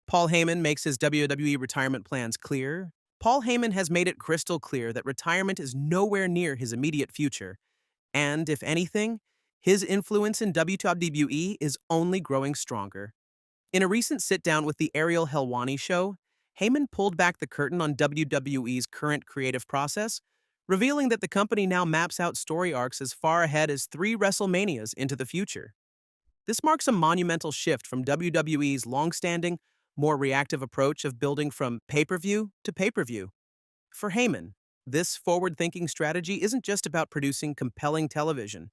Paul Heyman makes his WWE retirement plans clear. Paul Heyman has made it crystal clear that retirement is nowhere near his immediate future, and if anything, his influence in WWE is only growing stronger. In a recent sit-down with the Ariel Helwani show, Heyman pulled back the curtain on WWE's current creative process, revealing that the company now maps out story arcs as far ahead as three WrestleManias into the future. This marks a monumental shift from WWE's long-standing, more reactive approach of building from pay-per-view to pay-per-view. For Heyman, this forward-thinking strategy isn't just about producing compelling television.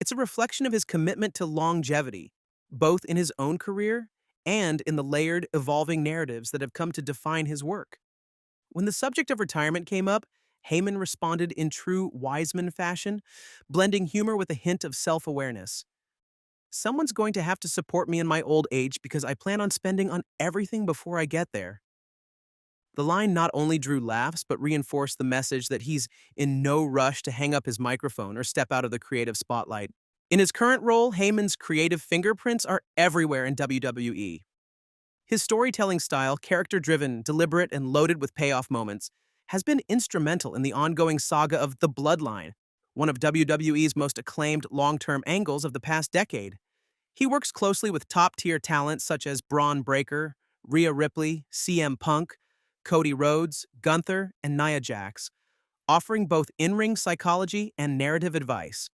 It's a reflection of his commitment to longevity, both in his own career and in the layered, evolving narratives that have come to define his work. When the subject of retirement came up, Heyman responded in true Wiseman fashion, blending humor with a hint of self-awareness. Someone's going to have to support me in my old age because I plan on spending on everything before I get there. The line not only drew laughs but reinforced the message that he's in no rush to hang up his microphone or step out of the creative spotlight. In his current role, Heyman's creative fingerprints are everywhere in WWE. His storytelling style, character-driven, deliberate, and loaded with payoff moments, has been instrumental in the ongoing saga of The Bloodline, one of WWE's most acclaimed long-term angles of the past decade. He works closely with top-tier talent such as Bron Breakker, Rhea Ripley, CM Punk, Cody Rhodes, Gunther, and Nia Jax, offering both in-ring psychology and narrative advice.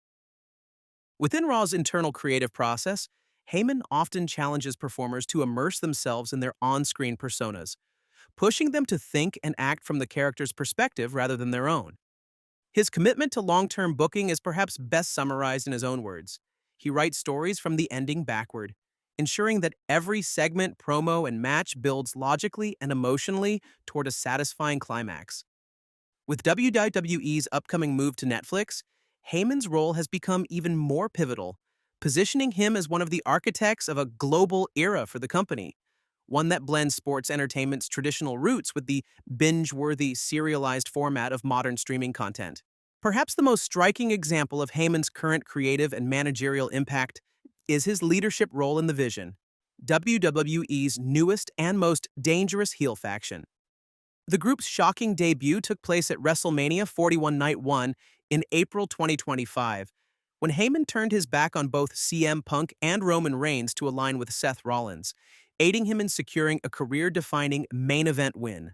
Within Raw's internal creative process, Heyman often challenges performers to immerse themselves in their on-screen personas, pushing them to think and act from the character's perspective rather than their own. His commitment to long-term booking is perhaps best summarized in his own words. He writes stories from the ending backward, ensuring that every segment, promo, and match builds logically and emotionally toward a satisfying climax. With WWE's upcoming move to Netflix, Heyman's role has become even more pivotal, positioning him as one of the architects of a global era for the company, one that blends sports entertainment's traditional roots with the binge-worthy serialized format of modern streaming content. Perhaps the most striking example of Heyman's current creative and managerial impact is his leadership role in The Vision, WWE's newest and most dangerous heel faction. The group's shocking debut took place at WrestleMania 41 Night 1 in April 2025, when Heyman turned his back on both CM Punk and Roman Reigns to align with Seth Rollins, aiding him in securing a career-defining main event win.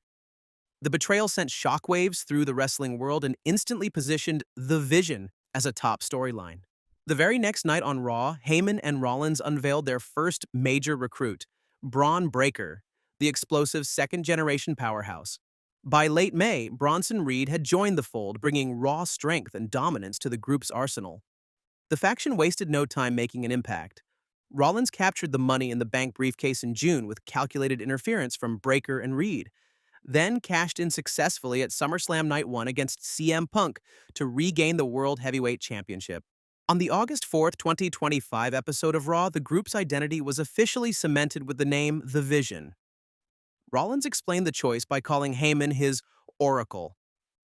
The betrayal sent shockwaves through the wrestling world and instantly positioned The Vision as a top storyline. The very next night on Raw, Heyman and Rollins unveiled their first major recruit, Bron Breakker, the explosive second-generation powerhouse. By late May, Bronson Reed had joined the fold, bringing raw strength and dominance to the group's arsenal. The faction wasted no time making an impact. Rollins captured the Money in the Bank briefcase in June with calculated interference from Breakker and Reed, then cashed in successfully at SummerSlam Night 1 against CM Punk to regain the World Heavyweight Championship. On the August 4th, 2025 episode of Raw, the group's identity was officially cemented with the name The Vision. Rollins explained the choice by calling Heyman his Oracle,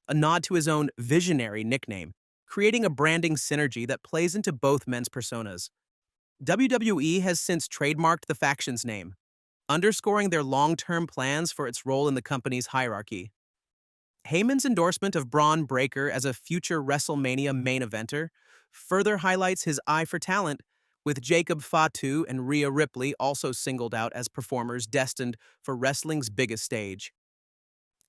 a nod to his own visionary nickname, creating a branding synergy that plays into both men's personas. WWE has since trademarked the faction's name, underscoring their long-term plans for its role in the company's hierarchy. Heyman's endorsement of Bron Breakker as a future WrestleMania main eventer further highlights his eye for talent, with Jacob Fatu and Rhea Ripley also singled out as performers destined for wrestling's biggest stage.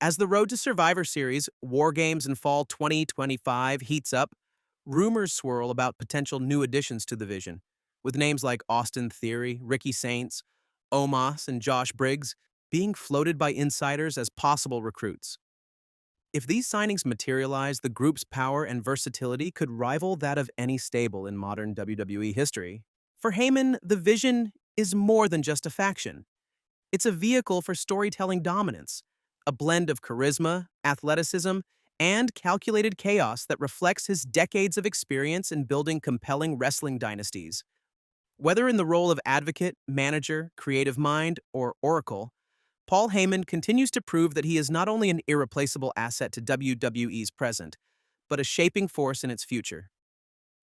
As the Road to Survivor Series, WarGames in fall 2025 heats up, rumors swirl about potential new additions to the Vision, with names like Austin Theory, Ricky Saints, Omos, and Josh Briggs being floated by insiders as possible recruits. If these signings materialize, the group's power and versatility could rival that of any stable in modern WWE history. For Heyman, the Vision is more than just a faction. It's a vehicle for storytelling dominance, a blend of charisma, athleticism, and calculated chaos that reflects his decades of experience in building compelling wrestling dynasties. Whether in the role of advocate, manager, creative mind, or oracle, Paul Heyman continues to prove that he is not only an irreplaceable asset to WWE's present, but a shaping force in its future.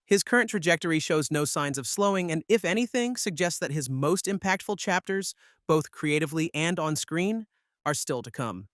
His current trajectory shows no signs of slowing, and if anything, suggests that his most impactful chapters, both creatively and on screen, are still to come.